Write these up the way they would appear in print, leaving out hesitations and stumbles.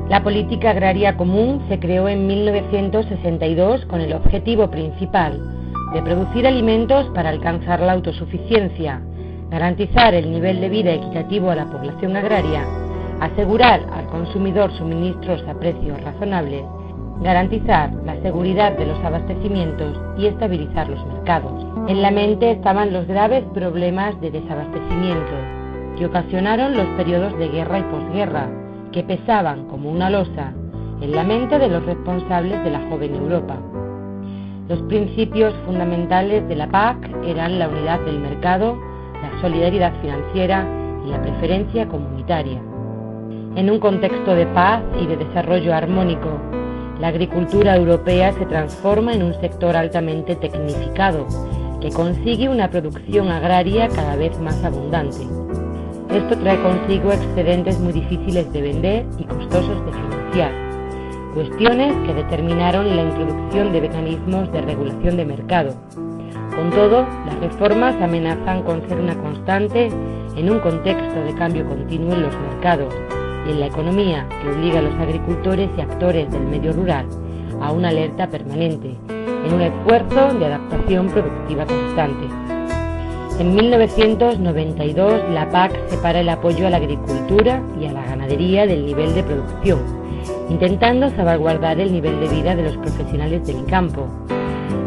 La política agraria común se creó en 1962 con el objetivo principal de producir alimentos para alcanzar la autosuficiencia, garantizar el nivel de vida equitativo a la población agraria, asegurar al consumidor suministros a precios razonables, garantizar la seguridad de los abastecimientos y estabilizar los mercados. En la mente estaban los graves problemas de desabastecimiento que ocasionaron los periodos de guerra y posguerra, que pesaban como una losa en la mente de los responsables de la joven Europa. Los principios fundamentales de la PAC eran la unidad del mercado, la solidaridad financiera y la preferencia comunitaria. En un contexto de paz y de desarrollo armónico, la agricultura europea se transforma en un sector altamente tecnificado, que consigue una producción agraria cada vez más abundante. Esto trae consigo excedentes muy difíciles de vender y costosos de financiar, cuestiones que determinaron la introducción de mecanismos de regulación de mercado. Con todo, las reformas amenazan con ser una constante en un contexto de cambio continuo en los mercados y en la economía que obliga a los agricultores y actores del medio rural a una alerta permanente, en un esfuerzo de adaptación productiva constante. En 1992, la PAC separa el apoyo a la agricultura y a la ganadería del nivel de producción, intentando salvaguardar el nivel de vida de los profesionales del campo.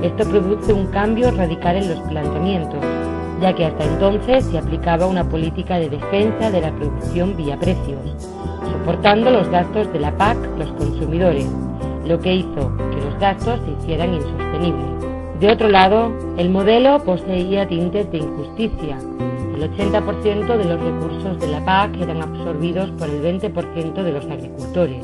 Esto produce un cambio radical en los planteamientos, ya que hasta entonces se aplicaba una política de defensa de la producción vía precios, soportando los gastos de la PAC los consumidores, lo que hizo que los gastos se hicieran insostenibles. De otro lado, el modelo poseía tintes de injusticia. El 80% de los recursos de la PAC eran absorbidos por el 20% de los agricultores,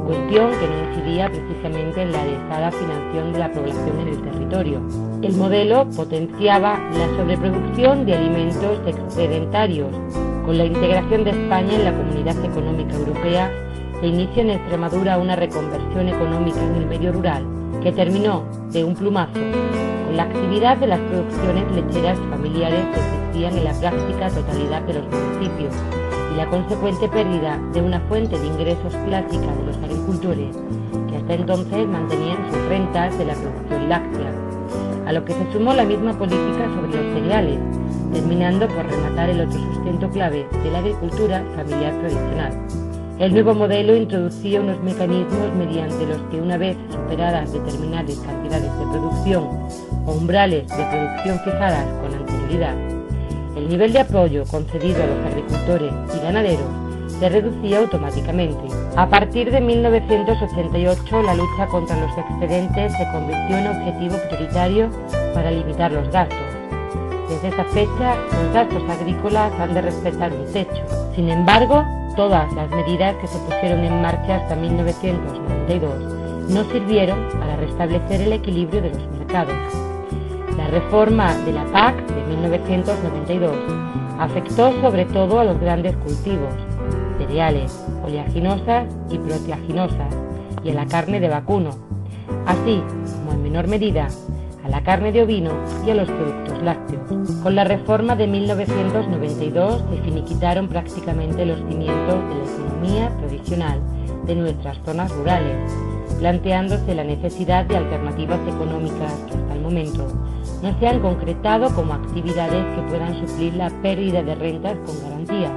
cuestión que no incidía precisamente en la adecuada financiación de la población en el territorio. El modelo potenciaba la sobreproducción de alimentos excedentarios. Con la integración de España en la Comunidad Económica Europea, se inicia en Extremadura una reconversión económica en el medio rural, que terminó de un plumazo con la actividad de las producciones lecheras familiares que existían en la práctica totalidad de los municipios y la consecuente pérdida de una fuente de ingresos clásica de los agricultores que hasta entonces mantenían sus rentas de la producción láctea, a lo que se sumó la misma política sobre los cereales, terminando por rematar el otro sustento clave de la agricultura familiar tradicional. El nuevo modelo introducía unos mecanismos mediante los que, una vez superadas determinadas cantidades de producción o umbrales de producción fijadas con anterioridad, el nivel de apoyo concedido a los agricultores y ganaderos se reducía automáticamente. A partir de 1988, la lucha contra los excedentes se convirtió en objetivo prioritario para limitar los gastos. Desde esa fecha, los gastos agrícolas han de respetar un techo. Sin embargo, todas las medidas que se pusieron en marcha hasta 1992 no sirvieron para restablecer el equilibrio de los mercados. La reforma de la PAC de 1992 afectó sobre todo a los grandes cultivos, cereales, oleaginosas y proteaginosas, y a la carne de vacuno, así como en menor medida a la carne de ovino y a los productos lácteos. Con la reforma de 1992 se finiquitaron prácticamente los cimientos de la economía tradicional de nuestras zonas rurales, planteándose la necesidad de alternativas económicas que hasta el momento no se han concretado como actividades que puedan suplir la pérdida de rentas con garantías,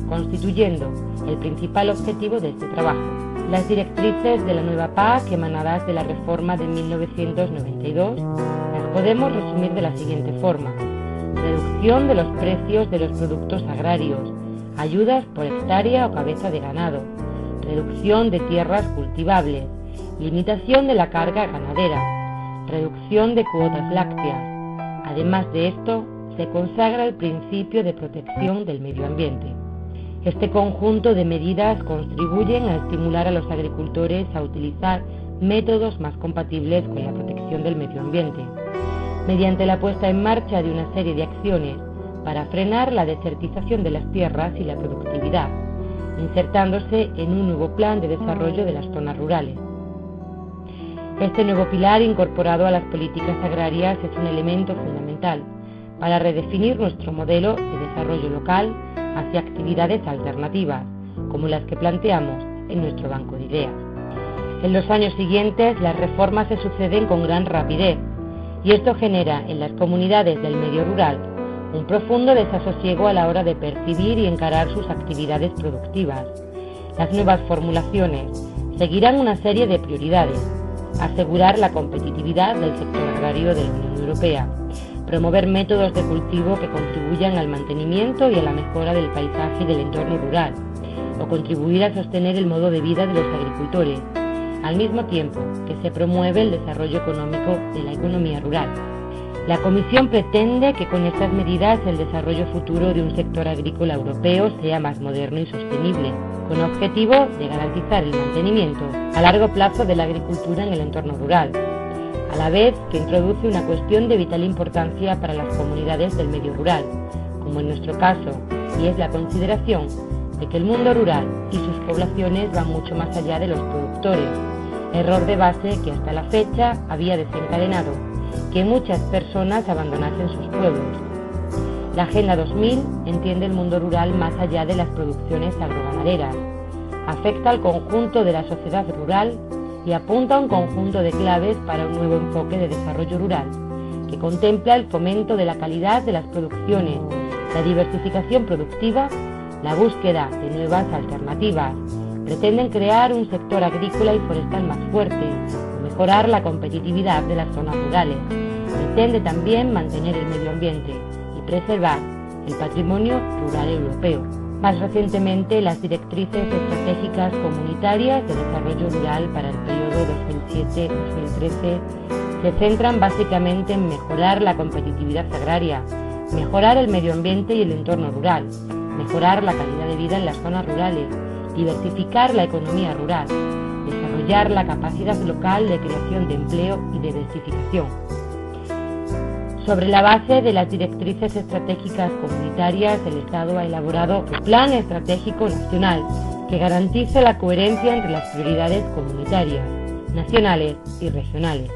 constituyendo el principal objetivo de este trabajo. Las directrices de la nueva PAC emanadas de la reforma de 1992 las podemos resumir de la siguiente forma: reducción de los precios de los productos agrarios, ayudas por hectárea o cabeza de ganado, reducción de tierras cultivables, limitación de la carga ganadera, reducción de cuotas lácteas. Además de esto, se consagra el principio de protección del medio ambiente. Este conjunto de medidas contribuyen a estimular a los agricultores a utilizar métodos más compatibles con la protección del medio ambiente, mediante la puesta en marcha de una serie de acciones para frenar la desertización de las tierras y la productividad, insertándose en un nuevo plan de desarrollo de las zonas rurales. Este nuevo pilar incorporado a las políticas agrarias es un elemento fundamental para redefinir nuestro modelo de desarrollo local hacia actividades alternativas, como las que planteamos en nuestro banco de ideas. En los años siguientes, las reformas se suceden con gran rapidez, y esto genera en las comunidades del medio rural un profundo desasosiego a la hora de percibir y encarar sus actividades productivas. Las nuevas formulaciones seguirán una serie de prioridades: asegurar la competitividad del sector agrario de la Unión Europea, promover métodos de cultivo que contribuyan al mantenimiento y a la mejora del paisaje y del entorno rural, o contribuir a sostener el modo de vida de los agricultores, al mismo tiempo que se promueve el desarrollo económico de la economía rural. La Comisión pretende que con estas medidas el desarrollo futuro de un sector agrícola europeo sea más moderno y sostenible, con objetivo de garantizar el mantenimiento a largo plazo de la agricultura en el entorno rural, a la vez que introduce una cuestión de vital importancia para las comunidades del medio rural, como en nuestro caso, y es la consideración de que el mundo rural y sus poblaciones van mucho más allá de los productores, error de base que hasta la fecha había desencadenado que muchas personas abandonasen sus pueblos. La Agenda 2000 entiende el mundo rural más allá de las producciones agroganaderas, afecta al conjunto de la sociedad rural y apunta a un conjunto de claves para un nuevo enfoque de desarrollo rural, que contempla el fomento de la calidad de las producciones, la diversificación productiva, la búsqueda de nuevas alternativas. Pretenden crear un sector agrícola y forestal más fuerte, mejorar la competitividad de las zonas rurales. Pretende también mantener el medio ambiente y preservar el patrimonio rural europeo. Más recientemente, las directrices estratégicas comunitarias de desarrollo rural para el periodo 2007-2013 se centran básicamente en mejorar la competitividad agraria, mejorar el medio ambiente y el entorno rural, mejorar la calidad de vida en las zonas rurales, diversificar la economía rural, desarrollar la capacidad local de creación de empleo y de diversificación. Sobre la base de las directrices estratégicas comunitarias, el Estado ha elaborado un Plan Estratégico Nacional que garantice la coherencia entre las prioridades comunitarias, nacionales y regionales.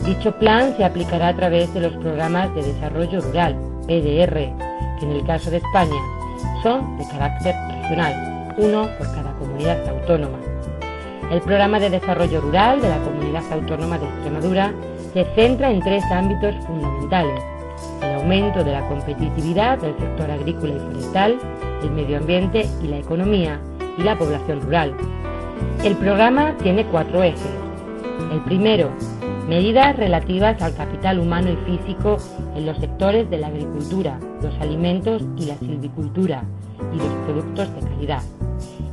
Dicho plan se aplicará a través de los programas de desarrollo rural, PDR, que en el caso de España son de carácter regional, uno por cada comunidad autónoma. El Programa de Desarrollo Rural de la Comunidad Autónoma de Extremadura se centra en tres ámbitos fundamentales: el aumento de la competitividad del sector agrícola y forestal, el medio ambiente y la economía y la población rural. El programa tiene 4 ejes. El primero, medidas relativas al capital humano y físico en los sectores de la agricultura, los alimentos y la silvicultura y los productos de calidad.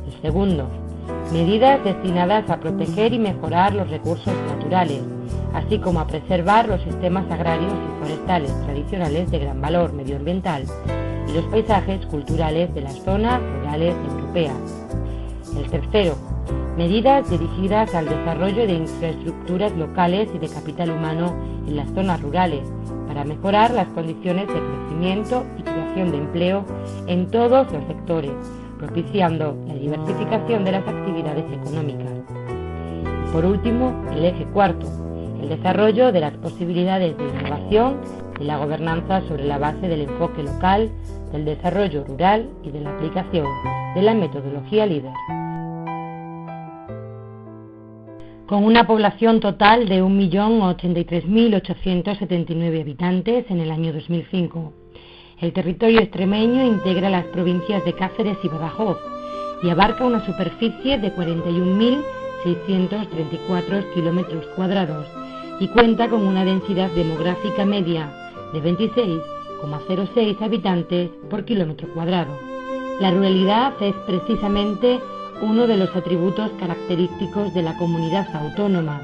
El segundo, medidas destinadas a proteger y mejorar los recursos naturales, así como a preservar los sistemas agrarios y forestales tradicionales de gran valor medioambiental y los paisajes culturales de las zonas rurales europeas. El tercero, medidas dirigidas al desarrollo de infraestructuras locales y de capital humano en las zonas rurales para mejorar las condiciones de crecimiento y creación de empleo en todos los sectores, propiciando la diversificación de las actividades económicas. Por último, el eje cuarto, el desarrollo de las posibilidades de innovación y la gobernanza sobre la base del enfoque local, del desarrollo rural y de la aplicación de la metodología LEADER. Con una población total de 1.083.879 habitantes en el año 2005, el territorio extremeño integra las provincias de Cáceres y Badajoz y abarca una superficie de 41.634 kilómetros cuadrados y cuenta con una densidad demográfica media de 26,06 habitantes por kilómetro cuadrado. La ruralidad es precisamente uno de los atributos característicos de la comunidad autónoma,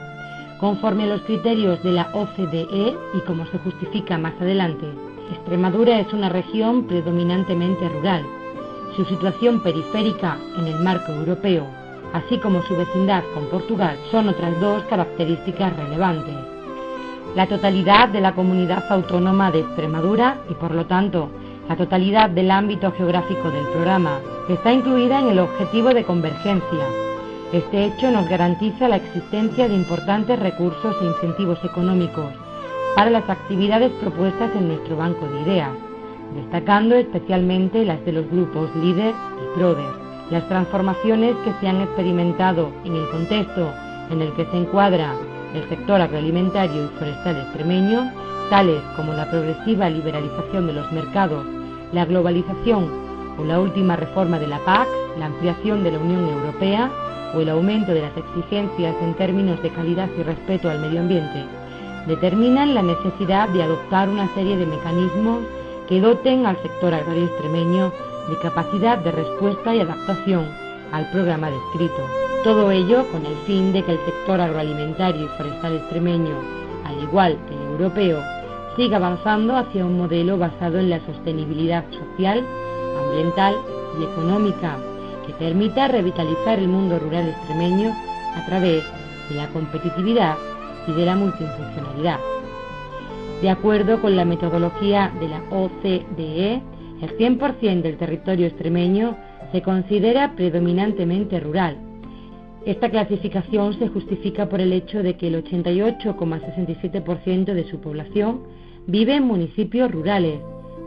conforme a los criterios de la OCDE y como se justifica más adelante. Extremadura es una región predominantemente rural. Su situación periférica en el marco europeo, así como su vecindad con Portugal, son otras dos características relevantes. La totalidad de la comunidad autónoma de Extremadura y, por lo tanto, la totalidad del ámbito geográfico del programa está incluida en el objetivo de convergencia. Este hecho nos garantiza la existencia de importantes recursos e incentivos económicos para las actividades propuestas en nuestro banco de ideas, destacando especialmente las de los grupos LEADER y PRODER. Las transformaciones que se han experimentado en el contexto en el que se encuadra el sector agroalimentario y forestal extremeño, tales como la progresiva liberalización de los mercados, la globalización o la última reforma de la PAC, la ampliación de la Unión Europea o el aumento de las exigencias en términos de calidad y respeto al medio ambiente, determinan la necesidad de adoptar una serie de mecanismos que doten al sector agrario extremeño de capacidad de respuesta y adaptación al programa descrito. Todo ello con el fin de que el sector agroalimentario y forestal extremeño, al igual que el europeo, siga avanzando hacia un modelo basado en la sostenibilidad social, ambiental y económica, que permita revitalizar el mundo rural extremeño a través de la competitividad y de la multifuncionalidad. De acuerdo con la metodología de la OCDE, el 100% del territorio extremeño se considera predominantemente rural. Esta clasificación se justifica por el hecho de que el 88,67% de su población vive en municipios rurales,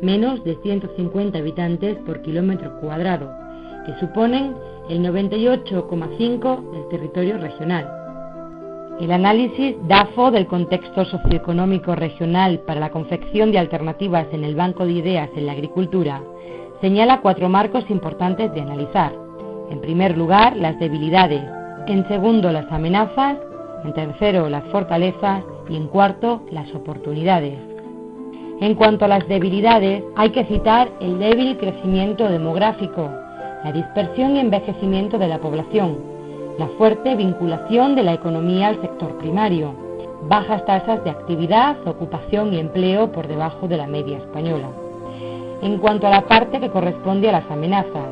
menos de 150 habitantes por kilómetro cuadrado, que suponen el 98,5% del territorio regional. El análisis DAFO del contexto socioeconómico regional para la confección de alternativas en el banco de ideas en la agricultura señala 4 marcos importantes de analizar. En primer lugar, las debilidades, en segundo, las amenazas, en tercero, las fortalezas y en cuarto, las oportunidades. En cuanto a las debilidades, hay que citar el débil crecimiento demográfico, la dispersión y envejecimiento de la población, la fuerte vinculación de la economía al sector primario, bajas tasas de actividad, ocupación y empleo por debajo de la media española. En cuanto a la parte que corresponde a las amenazas,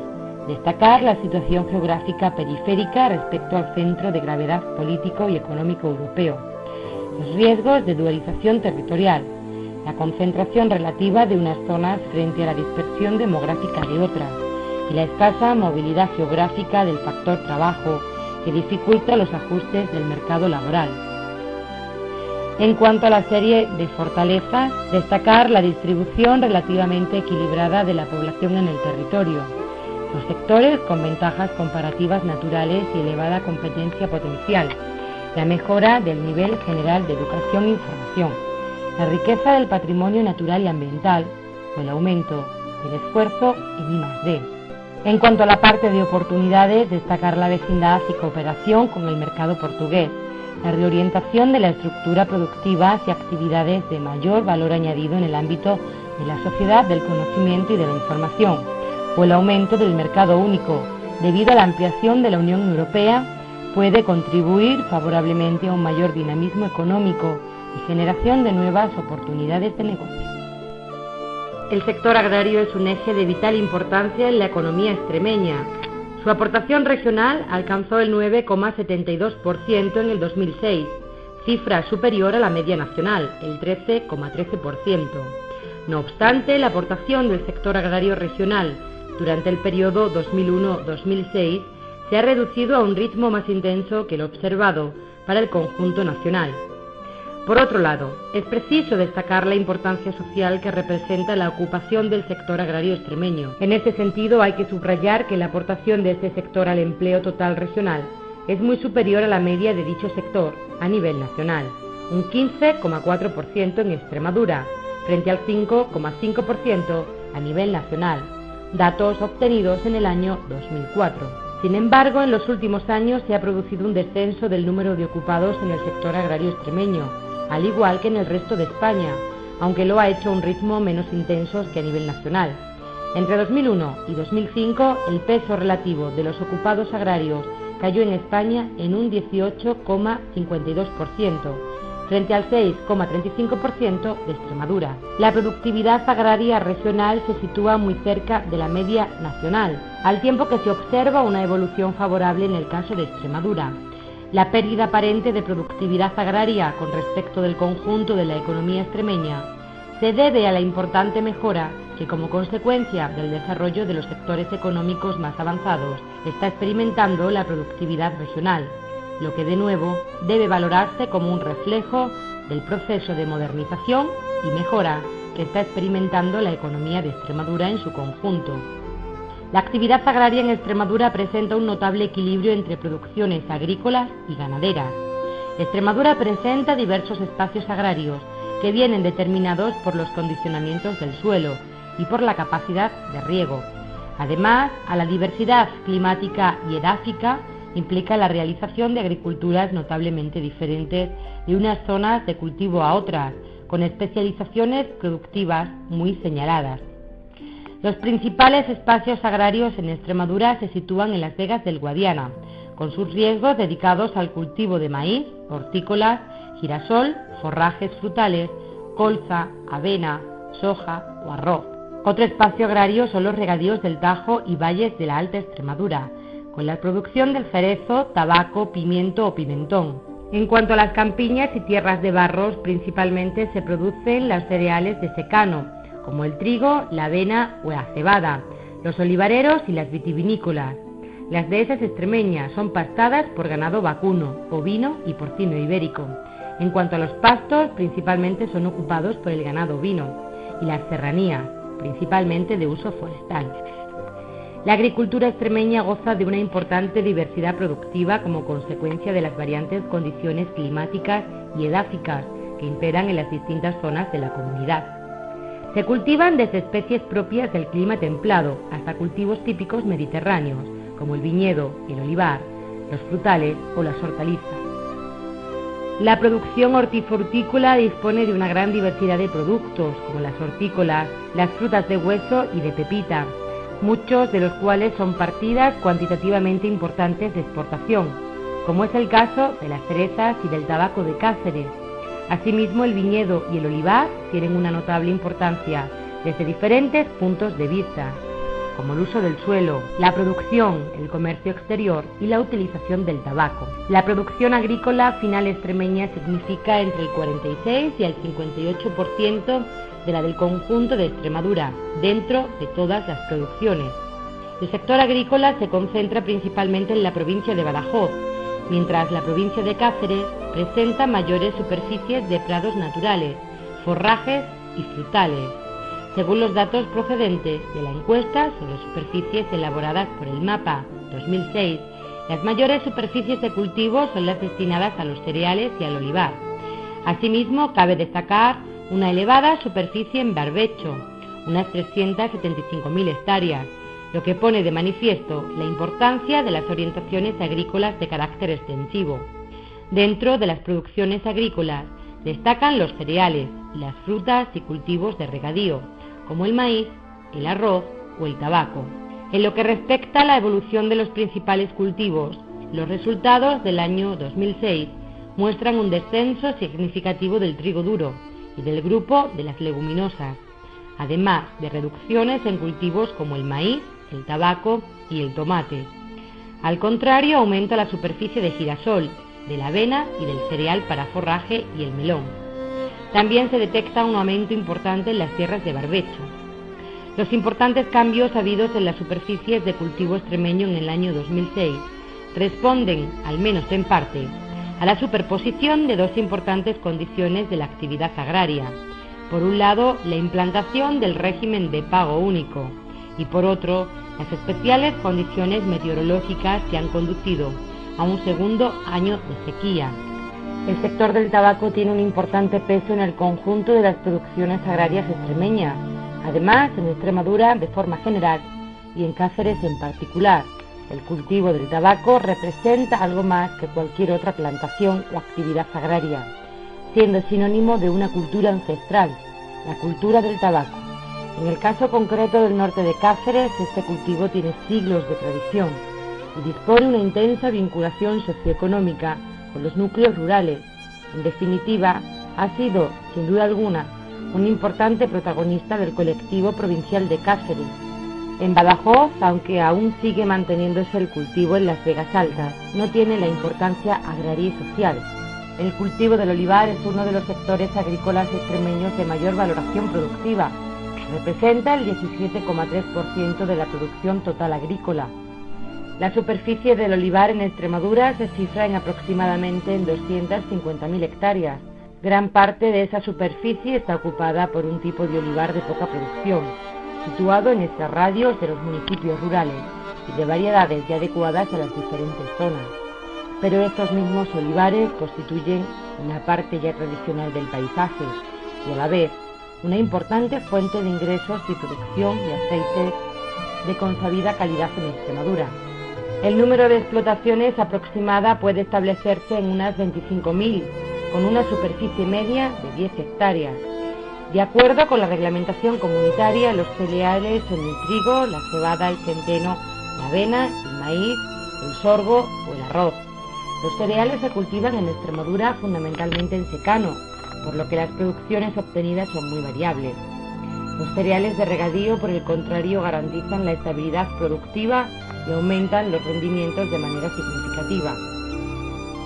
destacar la situación geográfica periférica respecto al centro de gravedad político y económico europeo, los riesgos de dualización territorial, la concentración relativa de unas zonas frente a la dispersión demográfica de otras y la escasa movilidad geográfica del factor trabajo que dificulta los ajustes del mercado laboral. En cuanto a la serie de fortalezas, destacar la distribución relativamente equilibrada de la población en el territorio, los sectores con ventajas comparativas naturales y elevada competencia potencial, la mejora del nivel general de educación e información, la riqueza del patrimonio natural y ambiental o el aumento del esfuerzo en I+D. En cuanto a la parte de oportunidades, destacar la vecindad y cooperación con el mercado portugués, la reorientación de la estructura productiva hacia actividades de mayor valor añadido en el ámbito de la sociedad del conocimiento y de la información, o el aumento del mercado único, debido a la ampliación de la Unión Europea, puede contribuir favorablemente a un mayor dinamismo económico y generación de nuevas oportunidades de negocio. El sector agrario es un eje de vital importancia en la economía extremeña. Su aportación regional alcanzó el 9,72% en el 2006, cifra superior a la media nacional, el 13,13%. No obstante, la aportación del sector agrario regional durante el periodo 2001-2006 se ha reducido a un ritmo más intenso que el observado para el conjunto nacional. Por otro lado, es preciso destacar la importancia social que representa la ocupación del sector agrario extremeño. En este sentido, hay que subrayar que la aportación de este sector al empleo total regional es muy superior a la media de dicho sector a nivel nacional, un 15,4% en Extremadura, frente al 5,5% a nivel nacional, datos obtenidos en el año 2004. Sin embargo, en los últimos años se ha producido un descenso del número de ocupados en el sector agrario extremeño, al igual que en el resto de España, aunque lo ha hecho a un ritmo menos intenso que a nivel nacional. Entre 2001 y 2005, el peso relativo de los ocupados agrarios cayó en España en un 18,52%, frente al 6,35% de Extremadura. La productividad agraria regional se sitúa muy cerca de la media nacional, al tiempo que se observa una evolución favorable en el caso de Extremadura. La pérdida aparente de productividad agraria con respecto del conjunto de la economía extremeña se debe a la importante mejora que, como consecuencia del desarrollo de los sectores económicos más avanzados, está experimentando la productividad regional, lo que de nuevo debe valorarse como un reflejo del proceso de modernización y mejora que está experimentando la economía de Extremadura en su conjunto. La actividad agraria en Extremadura presenta un notable equilibrio entre producciones agrícolas y ganaderas. Extremadura presenta diversos espacios agrarios que vienen determinados por los condicionamientos del suelo y por la capacidad de riego. Además, a la diversidad climática y edáfica implica la realización de agriculturas notablemente diferentes de unas zonas de cultivo a otras, con especializaciones productivas muy señaladas. Los principales espacios agrarios en Extremadura se sitúan en las Vegas del Guadiana, con sus riegos dedicados al cultivo de maíz, hortícolas, girasol, forrajes frutales, colza, avena, soja o arroz. Otro espacio agrario son los regadíos del Tajo y valles de la Alta Extremadura, con la producción del cerezo, tabaco, pimiento o pimentón. En cuanto a las campiñas y tierras de barros, principalmente se producen los cereales de secano, como el trigo, la avena o la cebada, los olivareros y las vitivinícolas. Las dehesas extremeñas son pastadas por ganado vacuno, ovino y porcino ibérico. En cuanto a los pastos, principalmente son ocupados por el ganado ovino, y las serranías, principalmente de uso forestal. La agricultura extremeña goza de una importante diversidad productiva como consecuencia de las variantes condiciones climáticas y edáficas que imperan en las distintas zonas de la comunidad. Se cultivan desde especies propias del clima templado hasta cultivos típicos mediterráneos, como el viñedo, el olivar, los frutales o las hortalizas. La producción hortifrutícola dispone de una gran diversidad de productos, como las hortícolas, las frutas de hueso y de pepita, muchos de los cuales son partidas cuantitativamente importantes de exportación, como es el caso de las cerezas y del tabaco de Cáceres. Asimismo, el viñedo y el olivar tienen una notable importancia desde diferentes puntos de vista, como el uso del suelo, la producción, el comercio exterior y la utilización del tabaco. La producción agrícola final extremeña significa entre el 46 y el 58% de la del conjunto de Extremadura, dentro de todas las producciones. El sector agrícola se concentra principalmente en la provincia de Badajoz, mientras la provincia de Cáceres presenta mayores superficies de prados naturales, forrajes y frutales, según los datos procedentes de la encuesta sobre superficies elaboradas por el MAPA 2006. Las mayores superficies de cultivo son las destinadas a los cereales y al olivar. Asimismo, cabe destacar una elevada superficie en barbecho, unas 375.000 hectáreas, lo que pone de manifiesto la importancia de las orientaciones agrícolas de carácter extensivo. Dentro de las producciones agrícolas destacan los cereales, las frutas y cultivos de regadío, como el maíz, el arroz o el tabaco. En lo que respecta a la evolución de los principales cultivos, los resultados del año 2006 muestran un descenso significativo del trigo duro y del grupo de las leguminosas, además de reducciones en cultivos como el maíz, el tabaco y el tomate. Al contrario, aumenta la superficie de girasol, de la avena y del cereal para forraje y el melón. También se detecta un aumento importante en las tierras de barbecho. Los importantes cambios habidos en las superficies de cultivo extremeño en el año 2006 responden, al menos en parte, a la superposición de dos importantes condiciones de la actividad agraria. Por un lado, la implantación del régimen de pago único y por otro, las especiales condiciones meteorológicas que han conducido a un segundo año de sequía. El sector del tabaco tiene un importante peso en el conjunto de las producciones agrarias extremeñas. Además, en Extremadura de forma general y en Cáceres en particular, el cultivo del tabaco representa algo más que cualquier otra plantación o actividad agraria, siendo sinónimo de una cultura ancestral, la cultura del tabaco. En el caso concreto del norte de Cáceres, este cultivo tiene siglos de tradición y dispone una intensa vinculación socioeconómica con los núcleos rurales. En definitiva, ha sido, sin duda alguna, un importante protagonista del colectivo provincial de Cáceres. En Badajoz, aunque aún sigue manteniéndose el cultivo en las Vegas Altas, no tiene la importancia agraria y social. El cultivo del olivar es uno de los sectores agrícolas extremeños de mayor valoración productiva. Representa el 17,3% de la producción total agrícola. La superficie del olivar en Extremadura se cifra en aproximadamente en 250.000 hectáreas. Gran parte de esa superficie está ocupada por un tipo de olivar de poca producción, situado en extrarradios de los municipios rurales y de variedades ya adecuadas a las diferentes zonas. Pero estos mismos olivares constituyen una parte ya tradicional del paisaje y a la vez una importante fuente de ingresos y producción de aceites de consabida calidad en Extremadura. El número de explotaciones aproximada puede establecerse en unas 25.000, con una superficie media de 10 hectáreas. De acuerdo con la reglamentación comunitaria, los cereales son el trigo, la cebada, el centeno, la avena, el maíz, el sorgo o el arroz. Los cereales se cultivan en Extremadura fundamentalmente en secano, por lo que las producciones obtenidas son muy variables. Los cereales de regadío, por el contrario, garantizan la estabilidad productiva y aumentan los rendimientos de manera significativa.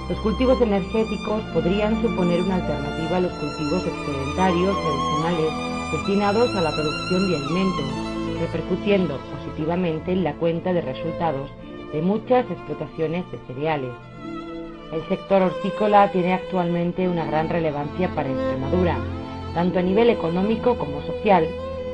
Los cultivos energéticos podrían suponer una alternativa a los cultivos excedentarios tradicionales destinados a la producción de alimentos, repercutiendo positivamente en la cuenta de resultados de muchas explotaciones de cereales. El sector hortícola tiene actualmente una gran relevancia para Extremadura, tanto a nivel económico como social.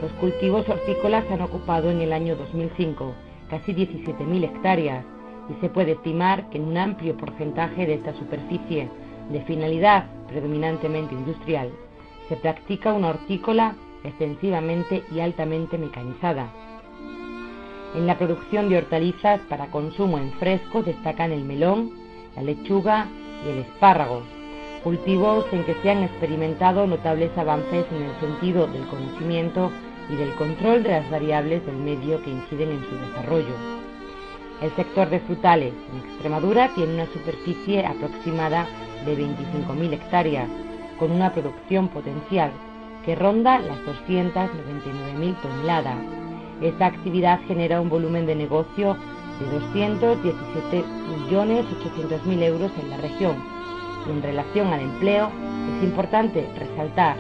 Los cultivos hortícolas han ocupado en el año 2005 casi 17.000 hectáreas y se puede estimar que en un amplio porcentaje de esta superficie, de finalidad predominantemente industrial, se practica una hortícola extensivamente y altamente mecanizada. En la producción de hortalizas para consumo en fresco destacan el melón, la lechuga y el espárrago, cultivos en que se han experimentado notables avances en el sentido del conocimiento y del control de las variables del medio que inciden en su desarrollo. El sector de frutales en Extremadura tiene una superficie aproximada de 25.000 hectáreas, con una producción potencial que ronda las 299.000 toneladas. Esta actividad genera un volumen de negocio de 217.800.000 euros en la región. Y en relación al empleo, es importante resaltar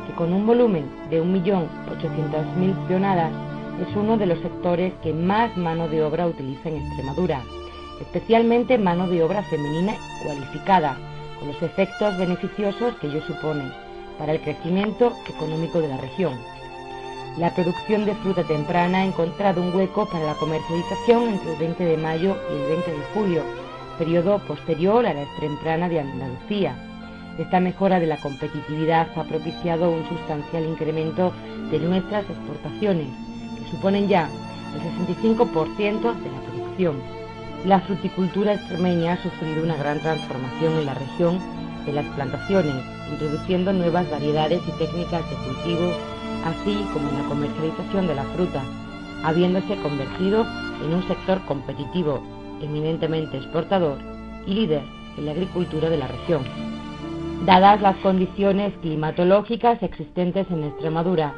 que con un volumen de 1.800.000 toneladas es uno de los sectores que más mano de obra utiliza en Extremadura, especialmente mano de obra femenina cualificada, con los efectos beneficiosos que ello supone para el crecimiento económico de la región. La producción de fruta temprana ha encontrado un hueco para la comercialización entre el 20 de mayo y el 20 de julio, periodo posterior a la temprana de Andalucía. Esta mejora de la competitividad ha propiciado un sustancial incremento de nuestras exportaciones, que suponen ya el 65% de la producción. La fruticultura extremeña ha sufrido una gran transformación en la región de las plantaciones, introduciendo nuevas variedades y técnicas de cultivos, así como en la comercialización de la fruta, habiéndose convertido en un sector competitivo, eminentemente exportador y líder en la agricultura de la región. Dadas las condiciones climatológicas existentes en Extremadura,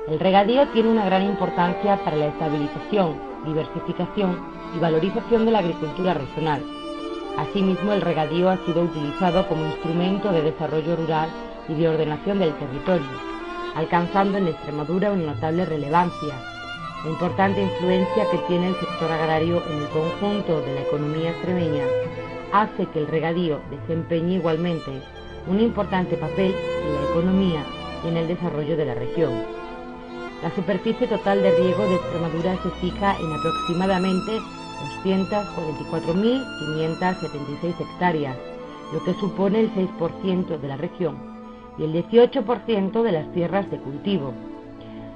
el regadío tiene una gran importancia para la estabilización, diversificación y valorización de la agricultura regional. Asimismo, el regadío ha sido utilizado como instrumento de desarrollo rural y de ordenación del territorio, alcanzando en Extremadura una notable relevancia. La importante influencia que tiene el sector agrario en el conjunto de la economía extremeña hace que el regadío desempeñe igualmente un importante papel en la economía y en el desarrollo de la región. La superficie total de riego de Extremadura se fija en aproximadamente 244.576 hectáreas, lo que supone el 6% de la región y el 18% de las tierras de cultivo.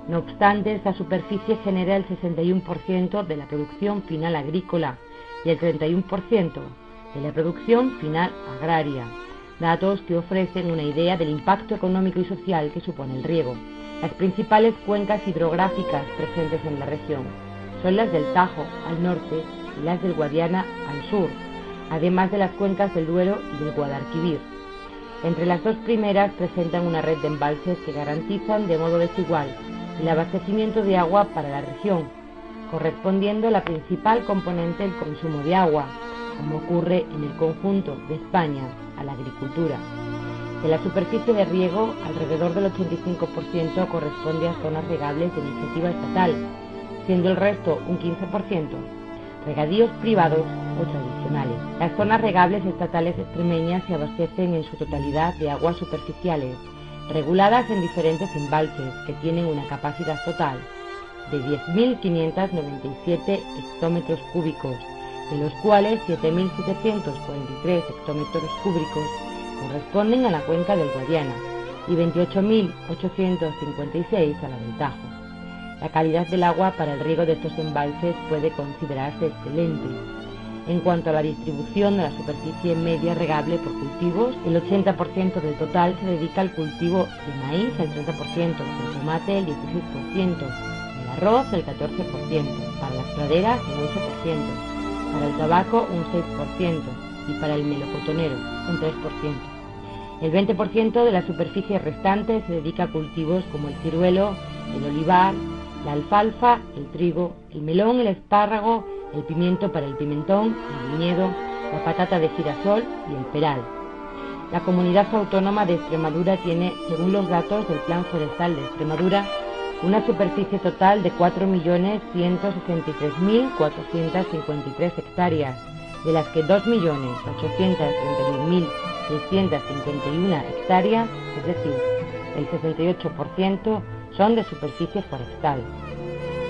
No obstante, esta superficie genera el 61% de la producción final agrícola y el 31% de la producción final agraria, datos que ofrecen una idea del impacto económico y social que supone el riego. Las principales cuencas hidrográficas presentes en la región son las del Tajo al norte y las del Guadiana al sur, además de las cuencas del Duero y del Guadalquivir. Entre las dos primeras presentan una red de embalses que garantizan de modo desigual el abastecimiento de agua para la región, correspondiendo la principal componente el consumo de agua, como ocurre en el conjunto de España, a la agricultura. De la superficie de riego, alrededor del 85% corresponde a zonas regables de iniciativa estatal, siendo el resto, un 15%, regadíos privados o tradicionales. Las zonas regables estatales extremeñas se abastecen en su totalidad de aguas superficiales, reguladas en diferentes embalses que tienen una capacidad total de 10.597 hectómetros cúbicos, de los cuales 7.743 hectómetros cúbicos corresponden a la cuenca del Guadiana y 28.856 a la del Tajo. La calidad del agua para el riego de estos embalses puede considerarse excelente. En cuanto a la distribución de la superficie media regable por cultivos, el 80% del total se dedica al cultivo de maíz, el 30%, del tomate el 16%, del arroz el 14%, para las praderas el 11%, para el tabaco un 6% y para el melocotonero un 3%. El 20% de la superficie restante se dedica a cultivos como el ciruelo, el olivar, la alfalfa, el trigo, el melón, el espárrago, el pimiento para el pimentón, el viñedo, la patata de girasol y el peral. La Comunidad Autónoma de Extremadura tiene, según los datos del Plan Forestal de Extremadura, una superficie total de 4.163.453 hectáreas, de las que 2.831.651 hectáreas, es decir, el 68%, son de superficie forestal.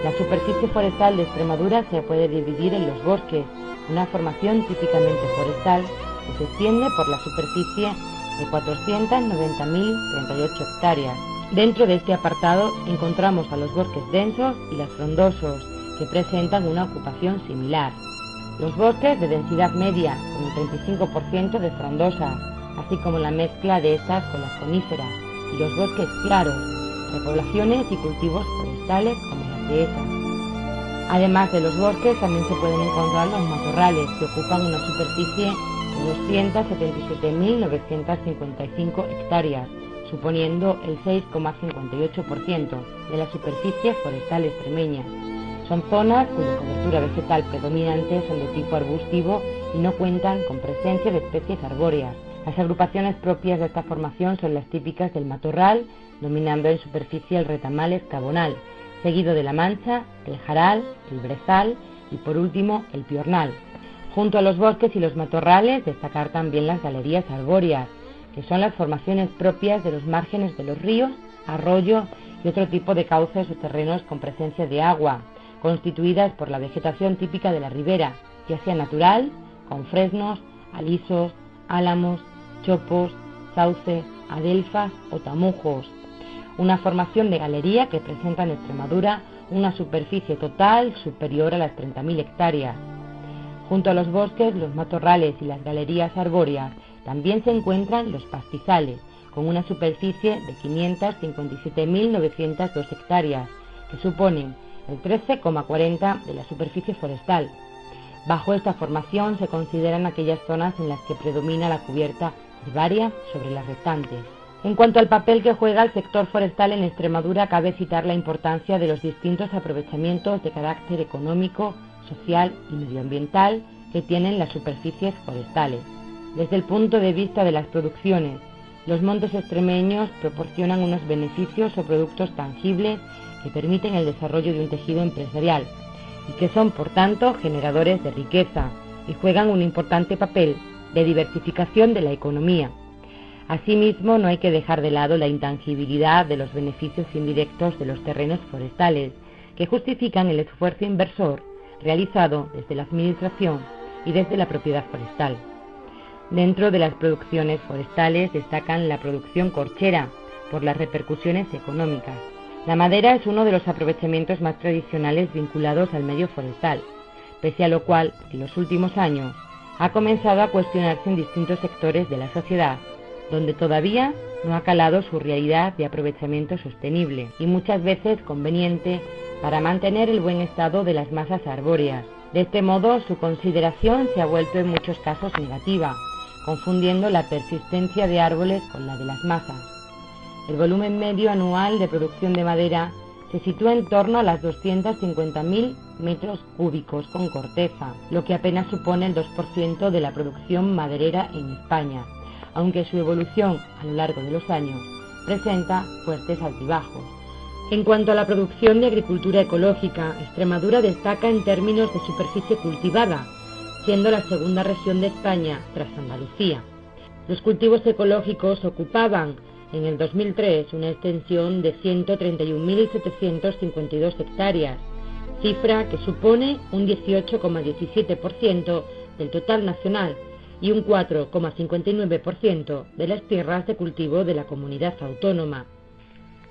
La superficie forestal de Extremadura se puede dividir en los bosques, una formación típicamente forestal que se extiende por la superficie de 490.038 hectáreas. Dentro de este apartado encontramos a los bosques densos y los frondosos, que presentan una ocupación similar. Los bosques de densidad media, con el 35% de frondosas, así como la mezcla de estas con las coníferas, y los bosques claros, repoblaciones y cultivos forestales como las dehesas. Además de los bosques, también se pueden encontrar los matorrales, que ocupan una superficie de 277.955 hectáreas, suponiendo el 6,58% de la superficie forestal extremeña. Son zonas cuya cobertura vegetal predominante son de tipo arbustivo y no cuentan con presencia de especies arbóreas. Las agrupaciones propias de esta formación son las típicas del matorral, dominando en superficie el retamal escabonal, seguido de la mancha, el jaral, el brezal y por último el piornal. Junto a los bosques y los matorrales, destacar también las galerías arbóreas, que son las formaciones propias de los márgenes de los ríos, arroyos y otro tipo de cauces o terrenos con presencia de agua, constituidas por la vegetación típica de la ribera, ya sea natural, con fresnos, alisos, álamos, chopos, sauces, adelfas o tamujos. Una formación de galería que presenta en Extremadura una superficie total superior a las 30.000 hectáreas. Junto a los bosques, los matorrales y las galerías arbóreas también se encuentran los pastizales, con una superficie de 557.902 hectáreas, que suponen el 13,40% de la superficie forestal. Bajo esta formación se consideran aquellas zonas en las que predomina la cubierta herbaria sobre las restantes. En cuanto al papel que juega el sector forestal en Extremadura, cabe citar la importancia de los distintos aprovechamientos de carácter económico, social y medioambiental que tienen las superficies forestales. Desde el punto de vista de las producciones, los montes extremeños proporcionan unos beneficios o productos tangibles que permiten el desarrollo de un tejido empresarial y que son, por tanto, generadores de riqueza y juegan un importante papel de diversificación de la economía. Asimismo, no hay que dejar de lado la intangibilidad de los beneficios indirectos de los terrenos forestales, que justifican el esfuerzo inversor realizado desde la administración y desde la propiedad forestal. Dentro de las producciones forestales destacan la producción corchera, por las repercusiones económicas. La madera es uno de los aprovechamientos más tradicionales vinculados al medio forestal, pese a lo cual, en los últimos años, ha comenzado a cuestionarse en distintos sectores de la sociedad, donde todavía no ha calado su realidad de aprovechamiento sostenible y muchas veces conveniente para mantener el buen estado de las masas arbóreas. De este modo, su consideración se ha vuelto en muchos casos negativa, confundiendo la persistencia de árboles con la de las masas. El volumen medio anual de producción de madera se sitúa en torno a las 250.000 metros cúbicos con corteza, lo que apenas supone el 2% de la producción maderera en España, aunque su evolución a lo largo de los años presenta fuertes altibajos. En cuanto a la producción de agricultura ecológica, Extremadura destaca en términos de superficie cultivada, siendo la segunda región de España tras Andalucía. Los cultivos ecológicos ocupaban En el 2003, una extensión de 131.752 hectáreas, cifra que supone un 18,17% del total nacional y un 4,59% de las tierras de cultivo de la comunidad autónoma.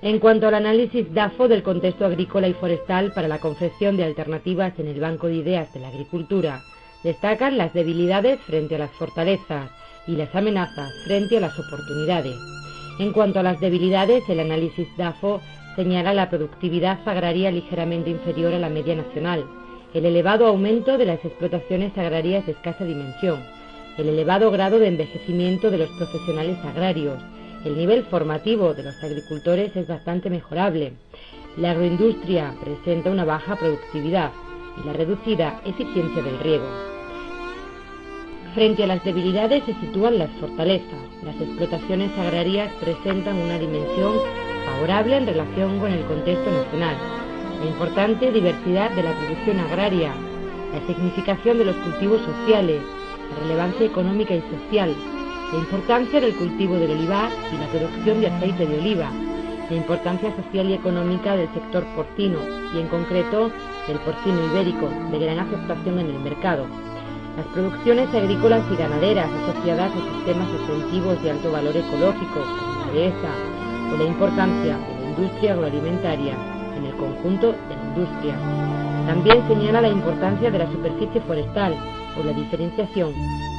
En cuanto al análisis DAFO del contexto agrícola y forestal para la confección de alternativas en el Banco de Ideas de la Agricultura, destacan las debilidades frente a las fortalezas y las amenazas frente a las oportunidades. En cuanto a las debilidades, el análisis DAFO señala la productividad agraria ligeramente inferior a la media nacional, el elevado aumento de las explotaciones agrarias de escasa dimensión, el elevado grado de envejecimiento de los profesionales agrarios, el nivel formativo de los agricultores es bastante mejorable, la agroindustria presenta una baja productividad y la reducida eficiencia del riego. Frente a las debilidades se sitúan las fortalezas. Las explotaciones agrarias presentan una dimensión favorable en relación con el contexto nacional, la importante diversidad de la producción agraria, la significación de los cultivos sociales, la relevancia económica y social, la importancia del cultivo del olivar y la producción de aceite de oliva, la importancia social y económica del sector porcino y en concreto del porcino ibérico, de gran aceptación en el mercado. Las producciones agrícolas y ganaderas asociadas a sistemas extensivos de alto valor ecológico, como la dehesa, o la importancia de la industria agroalimentaria en el conjunto de la industria. También señala la importancia de la superficie forestal o la diferenciación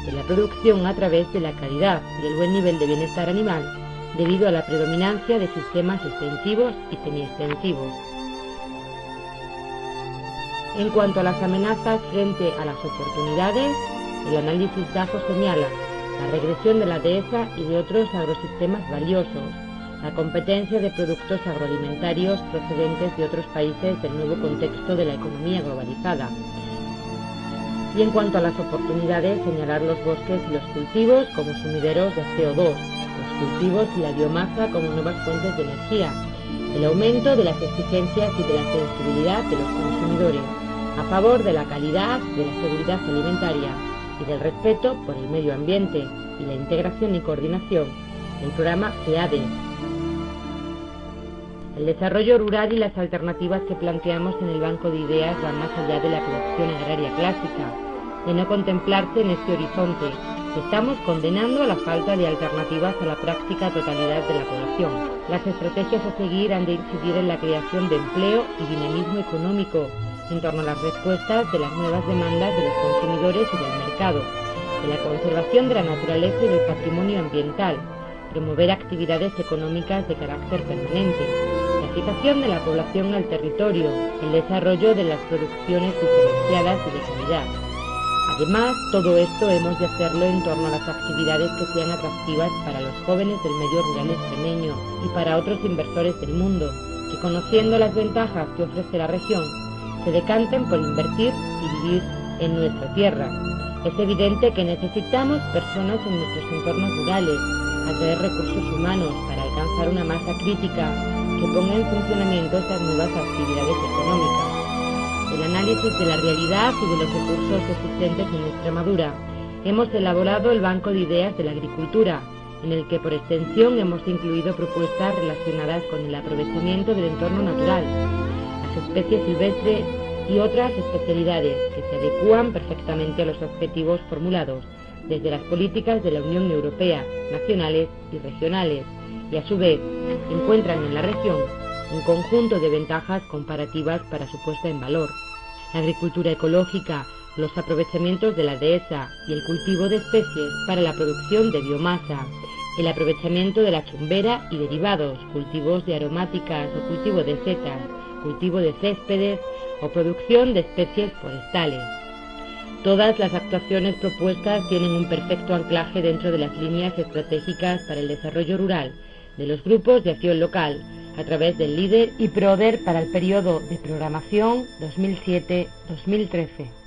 de la producción a través de la calidad y el buen nivel de bienestar animal debido a la predominancia de sistemas extensivos y semiextensivos. En cuanto a las amenazas frente a las oportunidades, el análisis DAFO señala la regresión de la dehesa y de otros agrosistemas valiosos, la competencia de productos agroalimentarios procedentes de otros países del nuevo contexto de la economía globalizada. Y en cuanto a las oportunidades, señalar los bosques y los cultivos como sumideros de CO2, los cultivos y la biomasa como nuevas fuentes de energía, el aumento de las exigencias y de la sensibilidad de los consumidores a favor de la calidad, de la seguridad alimentaria y del respeto por el medio ambiente y la integración y coordinación del programa FEADES. El desarrollo rural y las alternativas que planteamos en el Banco de Ideas van más allá de la producción agraria clásica. De no contemplarse en este horizonte, estamos condenando a la falta de alternativas a la práctica totalidad de la población. Las estrategias a seguir han de incidir en la creación de empleo y dinamismo económico en torno a las respuestas de las nuevas demandas de los consumidores y del mercado, de la conservación de la naturaleza y del patrimonio ambiental, promover actividades económicas de carácter permanente, la fijación de la población al territorio, el desarrollo de las producciones diferenciadas y de calidad. Además, todo esto hemos de hacerlo en torno a las actividades que sean atractivas para los jóvenes del medio rural extremeño y para otros inversores del mundo, que conociendo las ventajas que ofrece la región, se decanten por invertir y vivir en nuestra tierra. Es evidente que necesitamos personas en nuestros entornos rurales, atraer recursos humanos para alcanzar una masa crítica que ponga en funcionamiento estas nuevas actividades económicas. El análisis de la realidad y de los recursos existentes en Extremadura, hemos elaborado el Banco de Ideas de la Agricultura, en el que por extensión hemos incluido propuestas relacionadas con el aprovechamiento del entorno natural, las especies silvestres y otras especialidades que se adecúan perfectamente a los objetivos formulados desde las políticas de la Unión Europea, nacionales y regionales, y a su vez encuentran en la región un conjunto de ventajas comparativas para su puesta en valor. La agricultura ecológica, los aprovechamientos de la dehesa y el cultivo de especies para la producción de biomasa, el aprovechamiento de la chumbera y derivados, cultivos de aromáticas o cultivo de setas, cultivo de céspedes o producción de especies forestales. Todas las actuaciones propuestas tienen un perfecto anclaje dentro de las líneas estratégicas para el desarrollo rural de los grupos de acción local, a través del LEADER y PRODER para el periodo de programación 2007-2013.